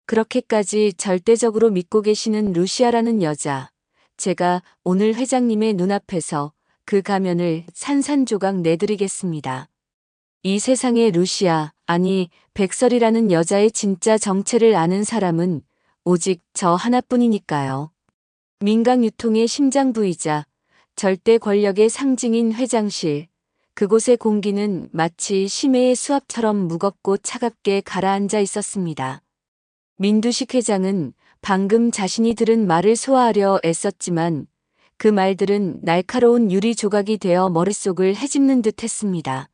그렇게까지 절대적으로 믿고 계시는 루시아라는 여자. 제가 오늘 회장님의 눈앞에서 그 가면을 산산조각 내드리겠습니다. 이 세상에 루시아, 아니 백설이라는 여자의 진짜 정체를 아는 사람은 오직 저 하나뿐이니까요. 민강유통의 심장부이자 절대 권력의 상징인 회장실. 그곳의 공기는 마치 심해의 수압처럼 무겁고 차갑게 가라앉아 있었습니다. 민두식 회장은 방금 자신이 들은 말을 소화하려 애썼지만 그 말들은 날카로운 유리 조각이 되어 머릿속을 헤집는 듯 했습니다.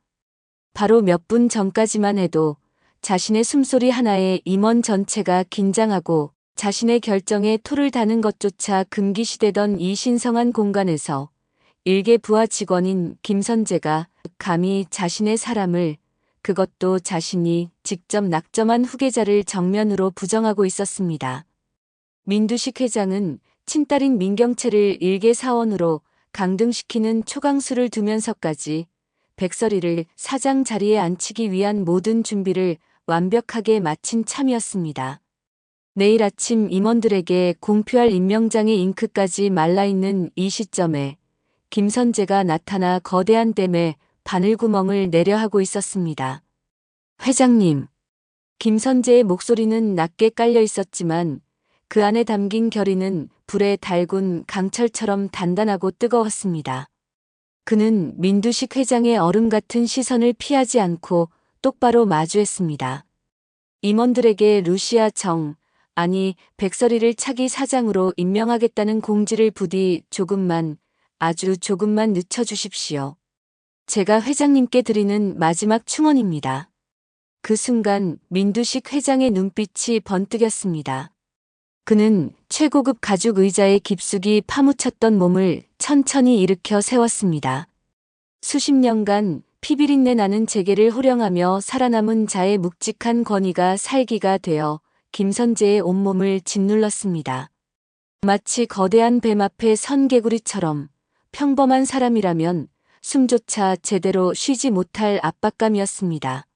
바로 몇 분 전까지만 해도 자신의 숨소리 하나에 임원 전체가 긴장하고 자신의 결정에 토를 다는 것조차 금기시되던 이 신성한 공간에서 일개 부하 직원인 김선재가 감히 자신의 사람을, 그것도 자신이 직접 낙점한 후계자를 정면으로 부정하고 있었습니다. 민두식 회장은 친딸인 민경채를 일개 사원으로 강등시키는 초강수를 두면서까지 백설이를 사장 자리에 앉히기 위한 모든 준비를 완벽하게 마친 참이었습니다. 내일 아침 임원들에게 공표할 임명장의 잉크까지 말라있는 이 시점에 김선재가 나타나 거대한 댐에 바늘구멍을 내려 하고 있었습니다. 회장님. 김선재의 목소리는 낮게 깔려 있었지만 그 안에 담긴 결의는 불에 달군 강철처럼 단단하고 뜨거웠습니다. 그는 민두식 회장의 얼음 같은 시선을 피하지 않고 똑바로 마주했습니다. 임원들에게 루시아 정, 아니 백설이를 차기 사장으로 임명하겠다는 공지를 부디 조금만, 아주 조금만 늦춰주십시오. 제가 회장님께 드리는 마지막 충언입니다. 그 순간 민두식 회장의 눈빛이 번뜩였습니다. 그는 최고급 가죽 의자에 깊숙이 파묻혔던 몸을 천천히 일으켜 세웠습니다. 수십 년간 피비린내 나는 재계를 호령하며 살아남은 자의 묵직한 권위가 살기가 되어 김선재의 온몸을 짓눌렀습니다. 마치 거대한 뱀 앞에 선 개구리처럼 평범한 사람이라면 숨조차 제대로 쉬지 못할 압박감이었습니다.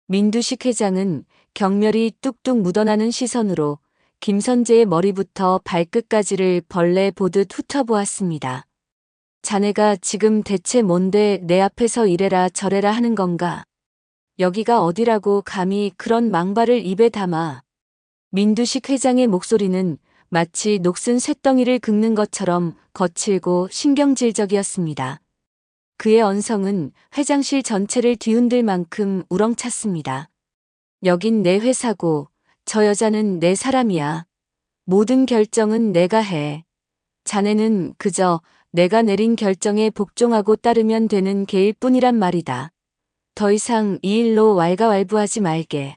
민두식 회장은 경멸이 뚝뚝 묻어나는 시선으로 김선재의 머리부터 발끝까지를 벌레 보듯 훑어보았습니다. 자네가 지금 대체 뭔데 내 앞에서 이래라 저래라 하는 건가? 여기가 어디라고 감히 그런 망발을 입에 담아. 민두식 회장의 목소리는 마치 녹슨 쇳덩이를 긁는 것처럼 거칠고 신경질적이었습니다. 그의 언성은 회장실 전체를 뒤흔들 만큼 우렁찼습니다. 여긴 내 회사고 저 여자는 내 사람이야. 모든 결정은 내가 해. 자네는 그저 내가 내린 결정에 복종하고 따르면 되는 개일 뿐이란 말이다. 더 이상 이 일로 왈가왈부하지 말게.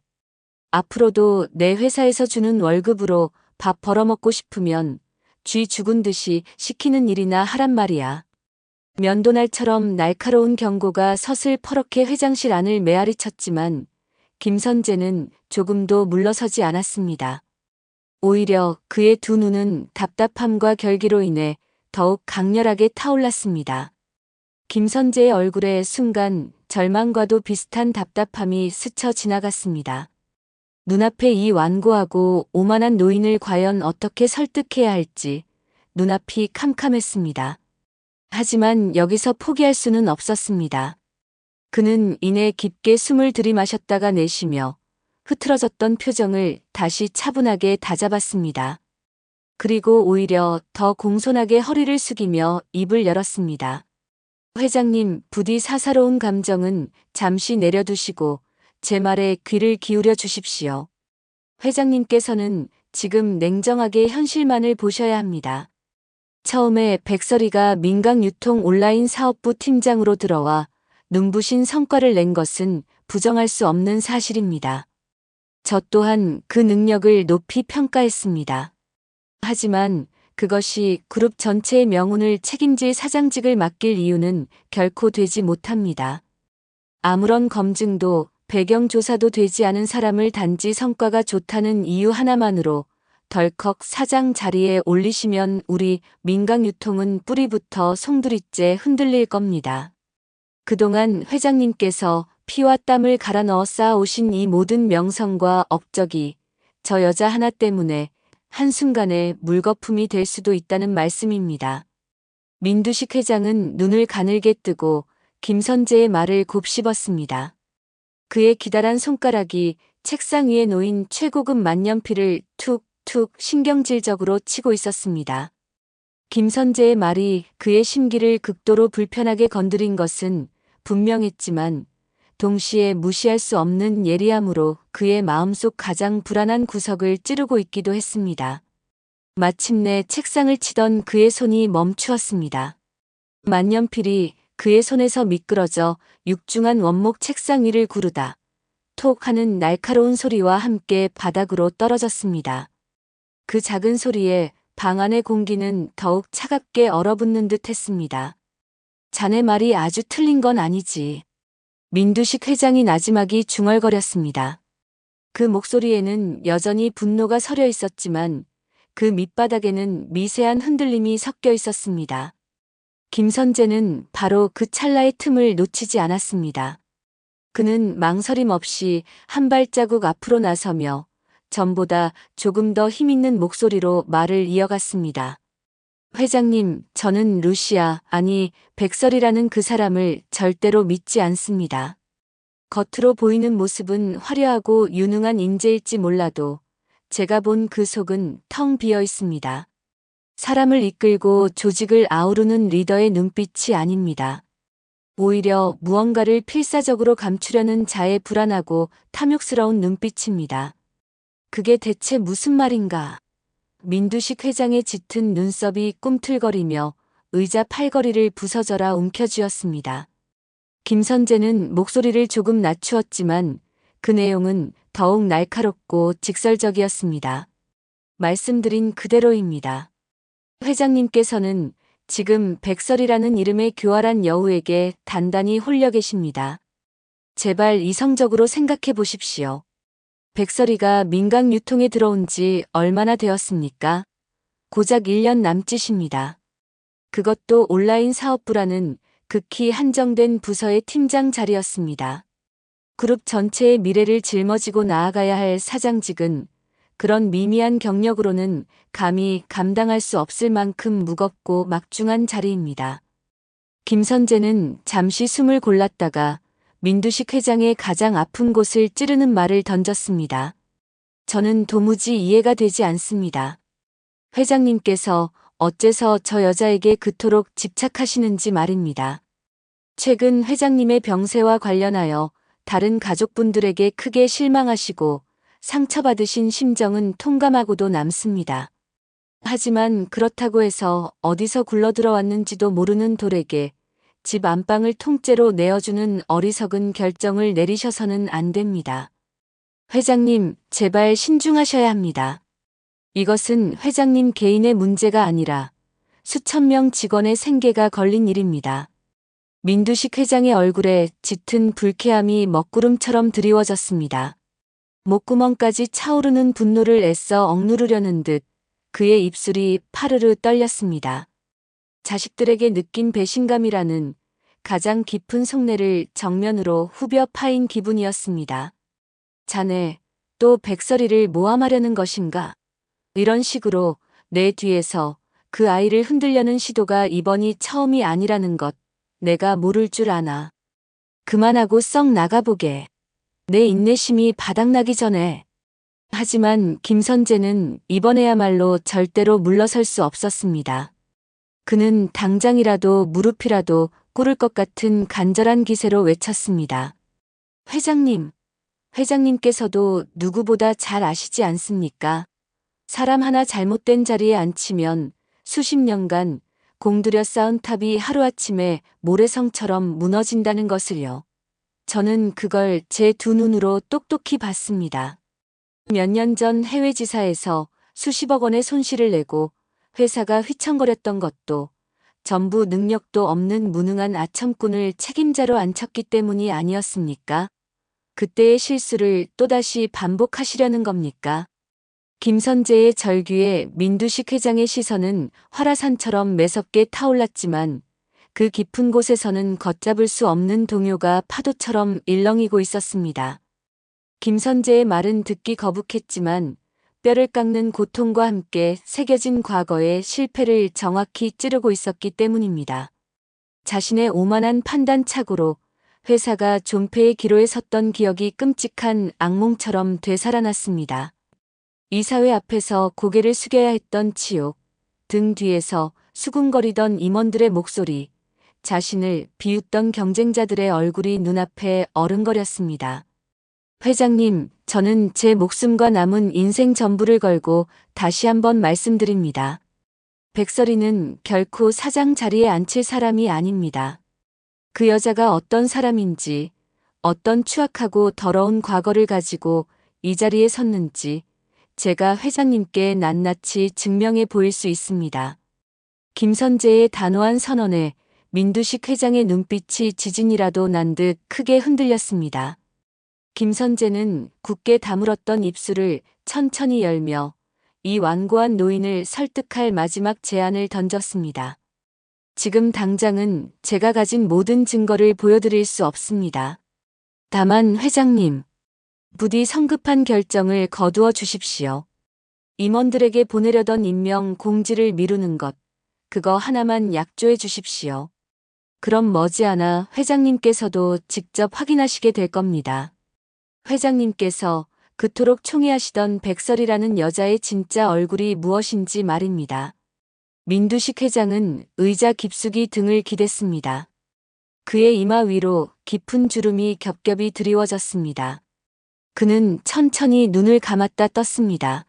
앞으로도 내 회사에서 주는 월급으로 밥 벌어먹고 싶으면 쥐 죽은 듯이 시키는 일이나 하란 말이야. 면도날처럼 날카로운 경고가 서슬 퍼렇게 회장실 안을 메아리쳤지만 김선재는 조금도 물러서지 않았습니다. 오히려 그의 두 눈은 답답함과 결기로 인해 더욱 강렬하게 타올랐습니다. 김선재의 얼굴에 순간 절망과도 비슷한 답답함이 스쳐 지나갔습니다. 눈앞에 이 완고하고 오만한 노인을 과연 어떻게 설득해야 할지 눈앞이 캄캄했습니다. 하지만 여기서 포기할 수는 없었습니다. 그는 이내 깊게 숨을 들이마셨다가 내쉬며 흐트러졌던 표정을 다시 차분하게 다잡았습니다. 그리고 오히려 더 공손하게 허리를 숙이며 입을 열었습니다. 회장님, 부디 사사로운 감정은 잠시 내려두시고 제 말에 귀를 기울여 주십시오. 회장님께서는 지금 냉정하게 현실만을 보셔야 합니다. 처음에 백설이가 민강유통 온라인 사업부 팀장으로 들어와 눈부신 성과를 낸 것은 부정할 수 없는 사실입니다. 저 또한 그 능력을 높이 평가했습니다. 하지만 그것이 그룹 전체의 명운을 책임질 사장직을 맡길 이유는 결코 되지 못합니다. 아무런 검증도 배경조사도 되지 않은 사람을 단지 성과가 좋다는 이유 하나만으로 덜컥 사장 자리에 올리시면 우리 민강유통은 뿌리부터 송두리째 흔들릴 겁니다. 그동안 회장님께서 피와 땀을 갈아 넣어 쌓아오신 이 모든 명성과 업적이 저 여자 하나 때문에 한순간에 물거품이 될 수도 있다는 말씀입니다. 민두식 회장은 눈을 가늘게 뜨고 김선재의 말을 곱씹었습니다. 그의 기다란 손가락이 책상 위에 놓인 최고급 만년필을 툭툭 신경질적으로 치고 있었습니다. 김선재의 말이 그의 심기를 극도로 불편하게 건드린 것은 분명했지만 동시에 무시할 수 없는 예리함으로 그의 마음속 가장 불안한 구석을 찌르고 있기도 했습니다. 마침내 책상을 치던 그의 손이 멈추었습니다. 만년필이 그의 손에서 미끄러져 육중한 원목 책상 위를 구르다 톡 하는 날카로운 소리와 함께 바닥으로 떨어졌습니다. 그 작은 소리에 방 안의 공기는 더욱 차갑게 얼어붙는 듯 했습니다. 자네 말이 아주 틀린 건 아니지. 민두식 회장이 나지막이 중얼거렸습니다. 그 목소리에는 여전히 분노가 서려 있었지만 그 밑바닥에는 미세한 흔들림이 섞여 있었습니다. 김선재는 바로 그 찰나의 틈을 놓치지 않았습니다. 그는 망설임 없이 한 발자국 앞으로 나서며 전보다 조금 더 힘있는 목소리로 말을 이어갔습니다. 회장님, 저는 루시아, 아니 백설이라는 그 사람을 절대로 믿지 않습니다. 겉으로 보이는 모습은 화려하고 유능한 인재일지 몰라도 제가 본 그 속은 텅 비어 있습니다. 사람을 이끌고 조직을 아우르는 리더의 눈빛이 아닙니다. 오히려 무언가를 필사적으로 감추려는 자의 불안하고 탐욕스러운 눈빛입니다. 그게 대체 무슨 말인가? 민두식 회장의 짙은 눈썹이 꿈틀거리며 의자 팔걸이를 부서져라 움켜쥐었습니다. 김선재는 목소리를 조금 낮추었지만 그 내용은 더욱 날카롭고 직설적이었습니다. 말씀드린 그대로입니다. 회장님께서는 지금 백설이라는 이름의 교활한 여우에게 단단히 홀려 계십니다. 제발 이성적으로 생각해 보십시오. 백설이가 민간 유통에 들어온 지 얼마나 되었습니까? 고작 1년 남짓입니다. 그것도 온라인 사업부라는 극히 한정된 부서의 팀장 자리였습니다. 그룹 전체의 미래를 짊어지고 나아가야 할 사장직은 그런 미미한 경력으로는 감히 감당할 수 없을 만큼 무겁고 막중한 자리입니다. 김선재는 잠시 숨을 골랐다가 민두식 회장의 가장 아픈 곳을 찌르는 말을 던졌습니다. 저는 도무지 이해가 되지 않습니다. 회장님께서 어째서 저 여자에게 그토록 집착하시는지 말입니다. 최근 회장님의 병세와 관련하여 다른 가족분들에게 크게 실망하시고 상처받으신 심정은 통감하고도 남습니다. 하지만 그렇다고 해서 어디서 굴러들어왔는지도 모르는 돌에게 집 안방을 통째로 내어주는 어리석은 결정을 내리셔서는 안 됩니다. 회장님, 제발 신중하셔야 합니다. 이것은 회장님 개인의 문제가 아니라 수천 명 직원의 생계가 걸린 일입니다. 민두식 회장의 얼굴에 짙은 불쾌함이 먹구름처럼 드리워졌습니다. 목구멍까지 차오르는 분노를 애써 억누르려는 듯 그의 입술이 파르르 떨렸습니다. 자식들에게 느낀 배신감이라는 가장 깊은 속내를 정면으로 후벼 파인 기분이었습니다. 자네, 또 백설이를 모함하려는 것인가? 이런 식으로 내 뒤에서 그 아이를 흔들려는 시도가 이번이 처음이 아니라는 것 내가 모를 줄 아나. 그만하고 썩 나가보게. 내 인내심이 바닥나기 전에. 하지만 김선재는 이번에야말로 절대로 물러설 수 없었습니다. 그는 당장이라도 무릎이라도 꿇을 것 같은 간절한 기세로 외쳤습니다. 회장님, 회장님께서도 누구보다 잘 아시지 않습니까? 사람 하나 잘못된 자리에 앉히면 수십 년간 공들여 쌓은 탑이 하루아침에 모래성처럼 무너진다는 것을요. 저는 그걸 제 두 눈으로 똑똑히 봤습니다. 몇 년 전 해외 지사에서 수십억 원의 손실을 내고 회사가 휘청거렸던 것도 전부 능력도 없는 무능한 아첨꾼을 책임자로 앉혔기 때문이 아니었습니까? 그때의 실수를 또다시 반복하시려는 겁니까? 김선재의 절규에 민두식 회장의 시선은 화라산처럼 매섭게 타올랐지만 그 깊은 곳에서는 걷잡을 수 없는 동요가 파도처럼 일렁이고 있었습니다. 김선재의 말은 듣기 거북했지만 뼈를 깎는 고통과 함께 새겨진 과거의 실패를 정확히 찌르고 있었기 때문입니다. 자신의 오만한 판단착오로 회사가 존폐의 기로에 섰던 기억이 끔찍한 악몽처럼 되살아났습니다. 이사회 앞에서 고개를 숙여야 했던 치욕, 등 뒤에서 수군거리던 임원들의 목소리, 자신을 비웃던 경쟁자들의 얼굴이 눈앞에 어른거렸습니다. 회장님, 저는 제 목숨과 남은 인생 전부를 걸고 다시 한번 말씀드립니다. 백설이는 결코 사장 자리에 앉힐 사람이 아닙니다. 그 여자가 어떤 사람인지, 어떤 추악하고 더러운 과거를 가지고 이 자리에 섰는지 제가 회장님께 낱낱이 증명해 보일 수 있습니다. 김선재의 단호한 선언에 민두식 회장의 눈빛이 지진이라도 난 듯 크게 흔들렸습니다. 김선재는 굳게 다물었던 입술을 천천히 열며 이 완고한 노인을 설득할 마지막 제안을 던졌습니다. 지금 당장은 제가 가진 모든 증거를 보여드릴 수 없습니다. 다만 회장님, 부디 성급한 결정을 거두어 주십시오. 임원들에게 보내려던 임명 공지를 미루는 것, 그거 하나만 약조해 주십시오. 그럼 머지않아 회장님께서도 직접 확인하시게 될 겁니다. 회장님께서 그토록 총애하시던 백설이라는 여자의 진짜 얼굴이 무엇인지 말입니다. 민두식 회장은 의자 깊숙이 등을 기댔습니다. 그의 이마 위로 깊은 주름이 겹겹이 드리워졌습니다. 그는 천천히 눈을 감았다 떴습니다.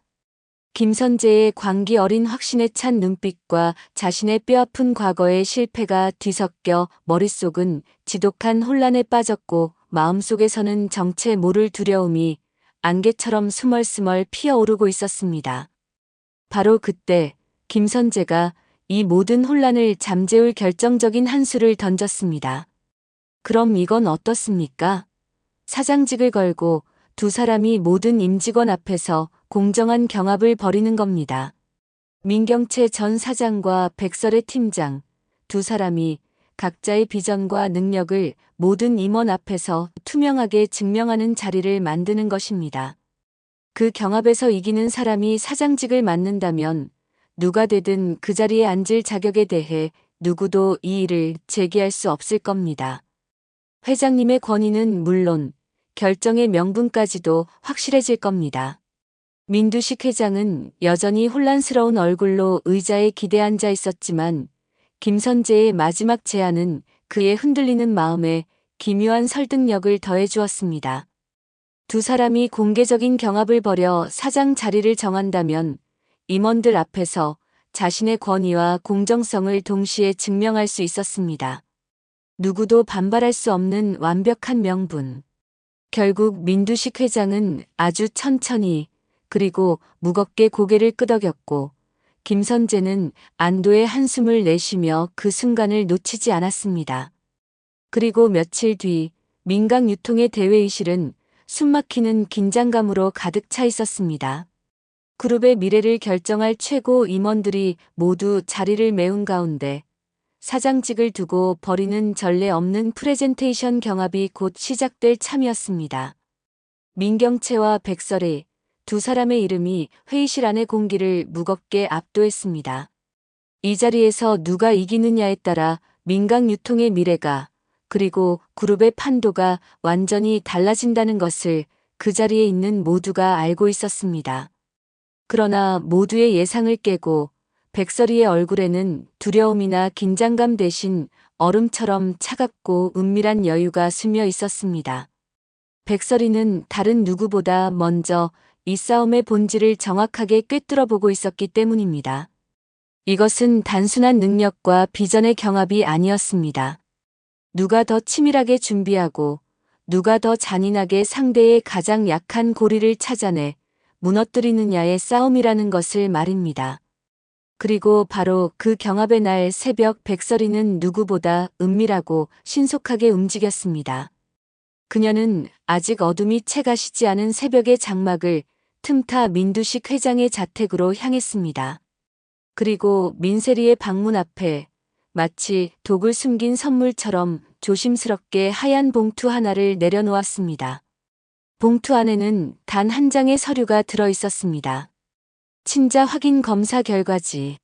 김선재의 광기 어린 확신에 찬 눈빛과 자신의 뼈아픈 과거의 실패가 뒤섞여 머릿속은 지독한 혼란에 빠졌고 마음속에서는 정체 모를 두려움이 안개처럼 스멀스멀 피어오르고 있었습니다. 바로 그때 김선재가 이 모든 혼란을 잠재울 결정적인 한 수를 던졌습니다. 그럼 이건 어떻습니까? 사장직을 걸고 두 사람이 모든 임직원 앞에서 공정한 경합을 벌이는 겁니다. 민경채 전 사장과 백설의 팀장, 두 사람이 각자의 비전과 능력을 모든 임원 앞에서 투명하게 증명하는 자리를 만드는 것입니다. 그 경합에서 이기는 사람이 사장직을 맡는다면 누가 되든 그 자리에 앉을 자격에 대해 누구도 이의를 제기할 수 없을 겁니다. 회장님의 권위는 물론 결정의 명분까지도 확실해질 겁니다. 민두식 회장은 여전히 혼란스러운 얼굴로 의자에 기대앉아 있었지만 김선재의 마지막 제안은 그의 흔들리는 마음에 기묘한 설득력을 더해 주었습니다. 두 사람이 공개적인 경합을 벌여 사장 자리를 정한다면 임원들 앞에서 자신의 권위와 공정성을 동시에 증명할 수 있었습니다. 누구도 반발할 수 없는 완벽한 명분. 결국 민두식 회장은 아주 천천히 그리고 무겁게 고개를 끄덕였고 김선재는 안도의 한숨을 내쉬며 그 순간을 놓치지 않았습니다. 그리고 며칠 뒤 민강 유통의 대회의실은 숨막히는 긴장감으로 가득 차 있었습니다. 그룹의 미래를 결정할 최고 임원들이 모두 자리를 메운 가운데 사장직을 두고 벌이는 전례 없는 프레젠테이션 경합이 곧 시작될 참이었습니다. 민경채와 백설의 두 사람의 이름이 회의실 안의 공기를 무겁게 압도했습니다. 이 자리에서 누가 이기느냐에 따라 민강유통의 미래가 그리고 그룹의 판도가 완전히 달라진다는 것을 그 자리에 있는 모두가 알고 있었습니다. 그러나 모두의 예상을 깨고 백설이의 얼굴에는 두려움이나 긴장감 대신 얼음처럼 차갑고 은밀한 여유가 스며 있었습니다. 백설이는 다른 누구보다 먼저 이 싸움의 본질을 정확하게 꿰뚫어 보고 있었기 때문입니다. 이것은 단순한 능력과 비전의 경합이 아니었습니다. 누가 더 치밀하게 준비하고 누가 더 잔인하게 상대의 가장 약한 고리를 찾아내 무너뜨리느냐의 싸움이라는 것을 말입니다. 그리고 바로 그 경합의 날 새벽 백설이는 누구보다 은밀하고 신속하게 움직였습니다. 그녀는 아직 어둠이 채 가시지 않은 새벽의 장막을 틈타 민두식 회장의 자택으로 향했습니다. 그리고 민세리의 방문 앞에 마치 독을 숨긴 선물처럼 조심스럽게 하얀 봉투 하나를 내려놓았습니다. 봉투 안에는 단 한 장의 서류가 들어 있었습니다. 친자 확인 검사 결과지.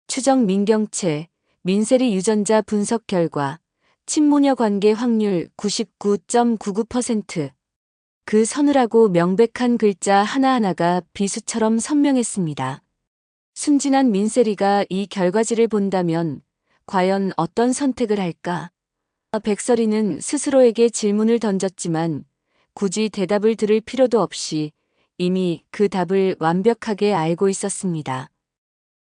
추정 민경채, 민세리 유전자 분석 결과 친모녀 관계 확률 99.99%. 그 서늘하고 명백한 글자 하나하나가 비수처럼 선명했습니다. 순진한 민세리가 이 결과지를 본다면 과연 어떤 선택을 할까? 백설이는 스스로에게 질문을 던졌지만 굳이 대답을 들을 필요도 없이 이미 그 답을 완벽하게 알고 있었습니다.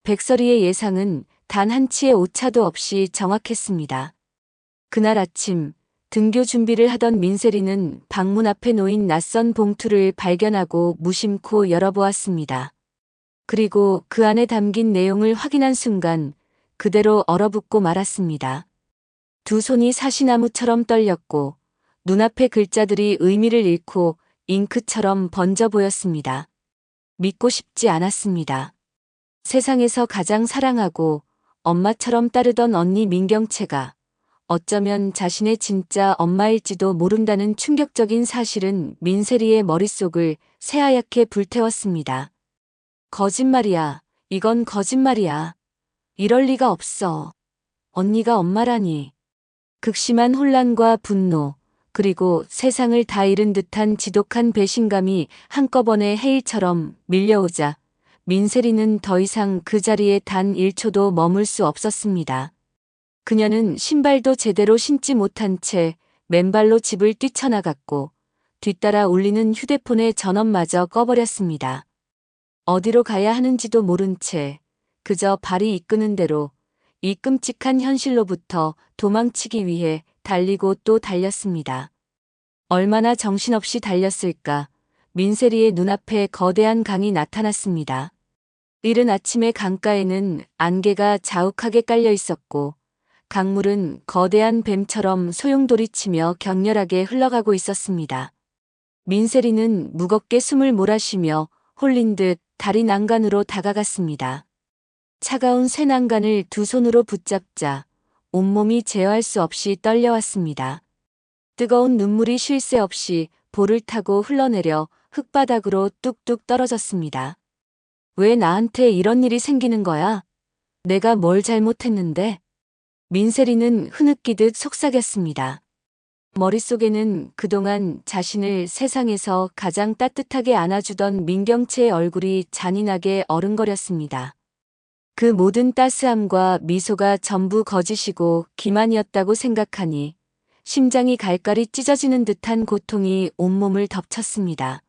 백설이의 예상은 단 한 치의 오차도 없이 정확했습니다. 그날 아침 등교 준비를 하던 민세리는 방문 앞에 놓인 낯선 봉투를 발견하고 무심코 열어보았습니다. 그리고 그 안에 담긴 내용을 확인한 순간 그대로 얼어붙고 말았습니다. 두 손이 사시나무처럼 떨렸고 눈앞의 글자들이 의미를 잃고 잉크처럼 번져 보였습니다. 믿고 싶지 않았습니다. 세상에서 가장 사랑하고 엄마처럼 따르던 언니 민경채가 어쩌면 자신의 진짜 엄마일지도 모른다는 충격적인 사실은 민세리의 머릿속을 새하얗게 불태웠습니다. 거짓말이야. 이건 거짓말이야. 이럴 리가 없어. 언니가 엄마라니. 극심한 혼란과 분노, 그리고 세상을 다 잃은 듯한 지독한 배신감이 한꺼번에 해일처럼 밀려오자 민세리는 더 이상 그 자리에 단 1초도 머물 수 없었습니다. 그녀는 신발도 제대로 신지 못한 채 맨발로 집을 뛰쳐나갔고 뒤따라 울리는 휴대폰의 전원마저 꺼버렸습니다. 어디로 가야 하는지도 모른 채 그저 발이 이끄는 대로 이 끔찍한 현실로부터 도망치기 위해 달리고 또 달렸습니다. 얼마나 정신없이 달렸을까. 민세리의 눈앞에 거대한 강이 나타났습니다. 이른 아침에 강가에는 안개가 자욱하게 깔려 있었고 강물은 거대한 뱀처럼 소용돌이치며 격렬하게 흘러가고 있었습니다. 민세리는 무겁게 숨을 몰아쉬며 홀린 듯 다리 난간으로 다가갔습니다. 차가운 쇠 난간을 두 손으로 붙잡자 온몸이 제어할 수 없이 떨려왔습니다. 뜨거운 눈물이 쉴 새 없이 볼을 타고 흘러내려 흙바닥으로 뚝뚝 떨어졌습니다. 왜 나한테 이런 일이 생기는 거야? 내가 뭘 잘못했는데? 민세리는 흐느끼듯 속삭였습니다. 머릿속에는 그동안 자신을 세상에서 가장 따뜻하게 안아주던 민경채의 얼굴이 잔인하게 어른거렸습니다. 그 모든 따스함과 미소가 전부 거짓이고 기만이었다고 생각하니 심장이 갈갈이 찢어지는 듯한 고통이 온몸을 덮쳤습니다.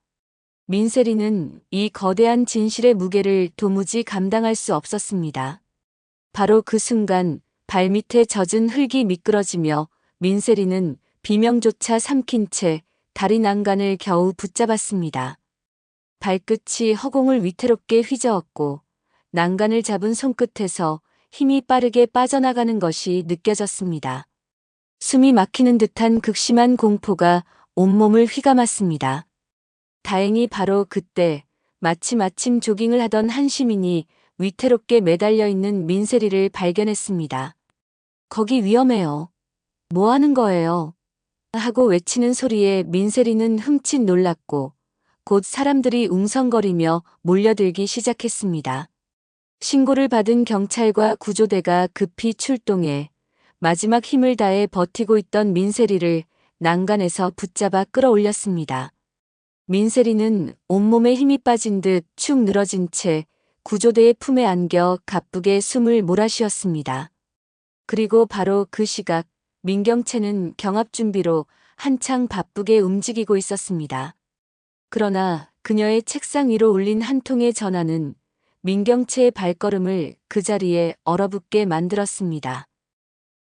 민세리는 이 거대한 진실의 무게를 도무지 감당할 수 없었습니다. 바로 그 순간 발밑에 젖은 흙이 미끄러지며 민세리는 비명조차 삼킨 채 다리 난간을 겨우 붙잡았습니다. 발끝이 허공을 위태롭게 휘저었고 난간을 잡은 손끝에서 힘이 빠르게 빠져나가는 것이 느껴졌습니다. 숨이 막히는 듯한 극심한 공포가 온몸을 휘감았습니다. 다행히 바로 그때 마침 조깅을 하던 한 시민이 위태롭게 매달려 있는 민세리를 발견했습니다. 거기 위험해요. 뭐 하는 거예요? 하고 외치는 소리에 민세리는 흠칫 놀랐고 곧 사람들이 웅성거리며 몰려들기 시작했습니다. 신고를 받은 경찰과 구조대가 급히 출동해 마지막 힘을 다해 버티고 있던 민세리를 난간에서 붙잡아 끌어올렸습니다. 민세리는 온몸에 힘이 빠진 듯 축 늘어진 채 구조대의 품에 안겨 가쁘게 숨을 몰아쉬었습니다. 그리고 바로 그 시각 민경채는 경합 준비로 한창 바쁘게 움직이고 있었습니다. 그러나 그녀의 책상 위로 올린 한 통의 전화는 민경채의 발걸음을 그 자리에 얼어붙게 만들었습니다.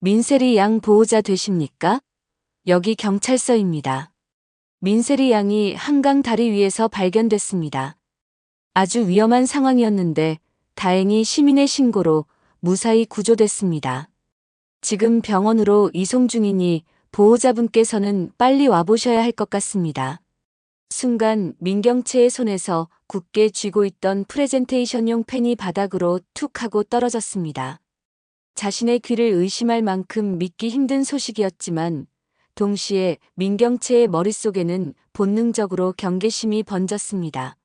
민세리 양 보호자 되십니까? 여기 경찰서입니다. 민세리 양이 한강 다리 위에서 발견됐습니다. 아주 위험한 상황이었는데 다행히 시민의 신고로 무사히 구조됐습니다. 지금 병원으로 이송 중이니 보호자분께서는 빨리 와보셔야 할 것 같습니다. 순간 민경채의 손에서 굳게 쥐고 있던 프레젠테이션용 펜이 바닥으로 툭 하고 떨어졌습니다. 자신의 귀를 의심할 만큼 믿기 힘든 소식이었지만 동시에 민경채의 머릿속에는 본능적으로 경계심이 번졌습니다.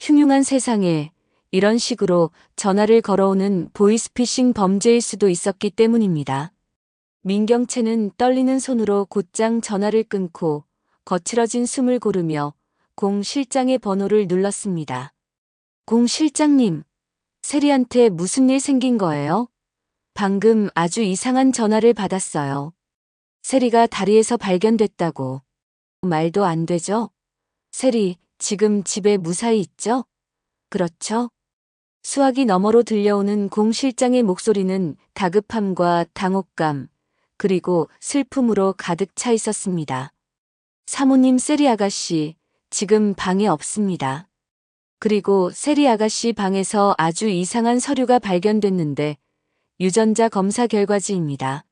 흉흉한 세상에 이런 식으로 전화를 걸어오는 보이스피싱 범죄일 수도 있었기 때문입니다. 민경채는 떨리는 손으로 곧장 전화를 끊고 거칠어진 숨을 고르며 공 실장의 번호를 눌렀습니다. 공 실장님, 세리한테 무슨 일 생긴 거예요? 방금 아주 이상한 전화를 받았어요. 세리가 다리에서 발견됐다고. 말도 안 되죠? 세리, 지금 집에 무사히 있죠? 그렇죠? 수화기 너머로 들려오는 공 실장의 목소리는 다급함과 당혹감, 그리고 슬픔으로 가득 차 있었습니다. 사모님 세리 아가씨, 지금 방에 없습니다. 그리고 세리 아가씨 방에서 아주 이상한 서류가 발견됐는데 유전자 검사 결과지입니다.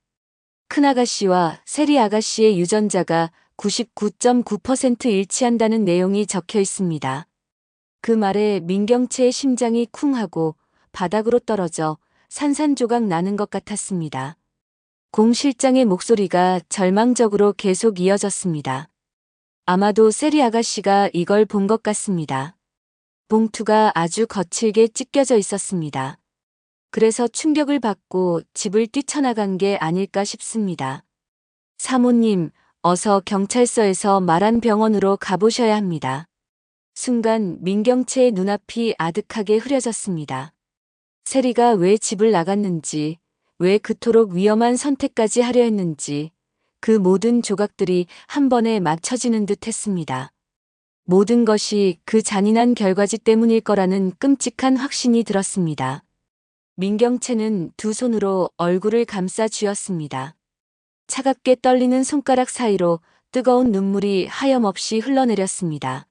큰아가씨와 세리 아가씨의 유전자가 99.9% 일치한다는 내용이 적혀 있습니다. 그 말에 민경채의 심장이 쿵 하고 바닥으로 떨어져 산산조각 나는 것 같았습니다. 공 실장의 목소리가 절망적으로 계속 이어졌습니다. 아마도 세리 아가씨가 이걸 본 것 같습니다. 봉투가 아주 거칠게 찢겨져 있었습니다. 그래서 충격을 받고 집을 뛰쳐나간 게 아닐까 싶습니다. 사모님, 어서 경찰서에서 말한 병원으로 가보셔야 합니다. 순간 민경채의 눈앞이 아득하게 흐려졌습니다. 세리가 왜 집을 나갔는지, 왜 그토록 위험한 선택까지 하려 했는지, 그 모든 조각들이 한 번에 맞춰지는 듯 했습니다. 모든 것이 그 잔인한 결과지 때문일 거라는 끔찍한 확신이 들었습니다. 민경채는 두 손으로 얼굴을 감싸 쥐었습니다. 차갑게 떨리는 손가락 사이로 뜨거운 눈물이 하염없이 흘러내렸습니다.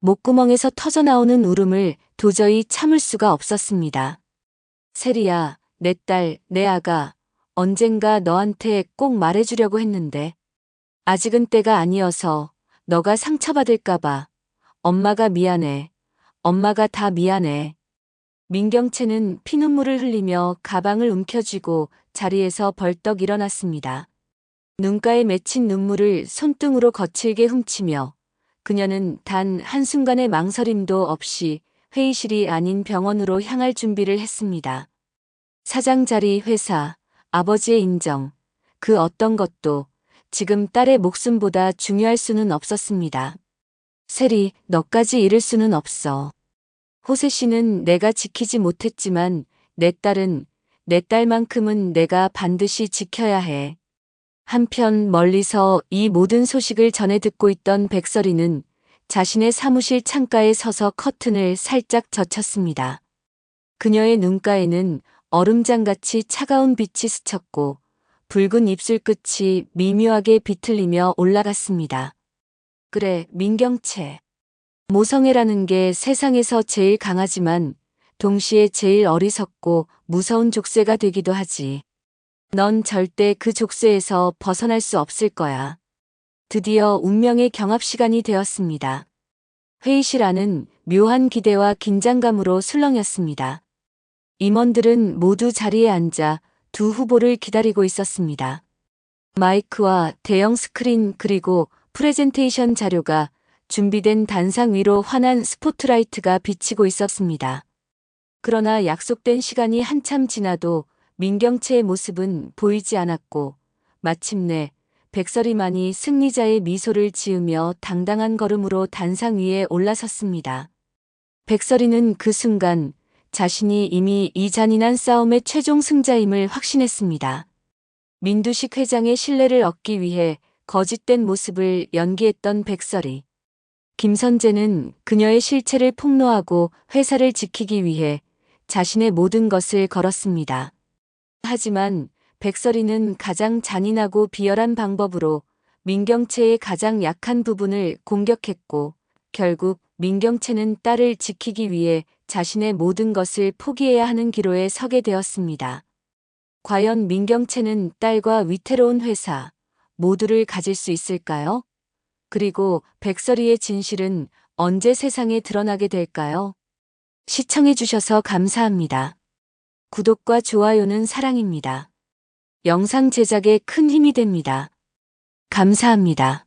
목구멍에서 터져나오는 울음을 도저히 참을 수가 없었습니다. 세리야, 내 딸, 내 아가, 언젠가 너한테 꼭 말해주려고 했는데 아직은 때가 아니어서 너가 상처받을까봐. 엄마가 미안해. 엄마가 다 미안해. 민경채는 피눈물을 흘리며 가방을 움켜쥐고 자리에서 벌떡 일어났습니다. 눈가에 맺힌 눈물을 손등으로 거칠게 훔치며 그녀는 단 한순간의 망설임도 없이 회의실이 아닌 병원으로 향할 준비를 했습니다. 사장 자리, 회사, 아버지의 인정, 그 어떤 것도 지금 딸의 목숨보다 중요할 수는 없었습니다. 세리, 너까지 잃을 수는 없어. 호세 씨는 내가 지키지 못했지만 내 딸은, 내 딸만큼은 내가 반드시 지켜야 해. 한편 멀리서 이 모든 소식을 전해 듣고 있던 백설이는 자신의 사무실 창가에 서서 커튼을 살짝 젖혔습니다. 그녀의 눈가에는 얼음장같이 차가운 빛이 스쳤고 붉은 입술 끝이 미묘하게 비틀리며 올라갔습니다. 그래, 민경채. 모성애라는 게 세상에서 제일 강하지만 동시에 제일 어리석고 무서운 족쇄가 되기도 하지. 넌 절대 그 족쇄에서 벗어날 수 없을 거야. 드디어 운명의 경합 시간이 되었습니다. 회의실 안은 묘한 기대와 긴장감으로 술렁였습니다. 임원들은 모두 자리에 앉아 두 후보를 기다리고 있었습니다. 마이크와 대형 스크린 그리고 프레젠테이션 자료가 준비된 단상 위로 환한 스포트라이트가 비치고 있었습니다. 그러나 약속된 시간이 한참 지나도 민경채의 모습은 보이지 않았고 마침내 백설이만이 승리자의 미소를 지으며 당당한 걸음으로 단상 위에 올라섰습니다. 백설이는 그 순간 자신이 이미 이 잔인한 싸움의 최종 승자임을 확신했습니다. 민두식 회장의 신뢰를 얻기 위해 거짓된 모습을 연기했던 백설이. 김선재는 그녀의 실체를 폭로하고 회사를 지키기 위해 자신의 모든 것을 걸었습니다. 하지만 백설이는 가장 잔인하고 비열한 방법으로 민경채의 가장 약한 부분을 공격했고 결국 민경채는 딸을 지키기 위해 자신의 모든 것을 포기해야 하는 기로에 서게 되었습니다. 과연 민경채는 딸과 위태로운 회사 모두를 가질 수 있을까요? 그리고 백설이의 진실은 언제 세상에 드러나게 될까요? 시청해주셔서 감사합니다. 구독과 좋아요는 사랑입니다. 영상 제작에 큰 힘이 됩니다. 감사합니다.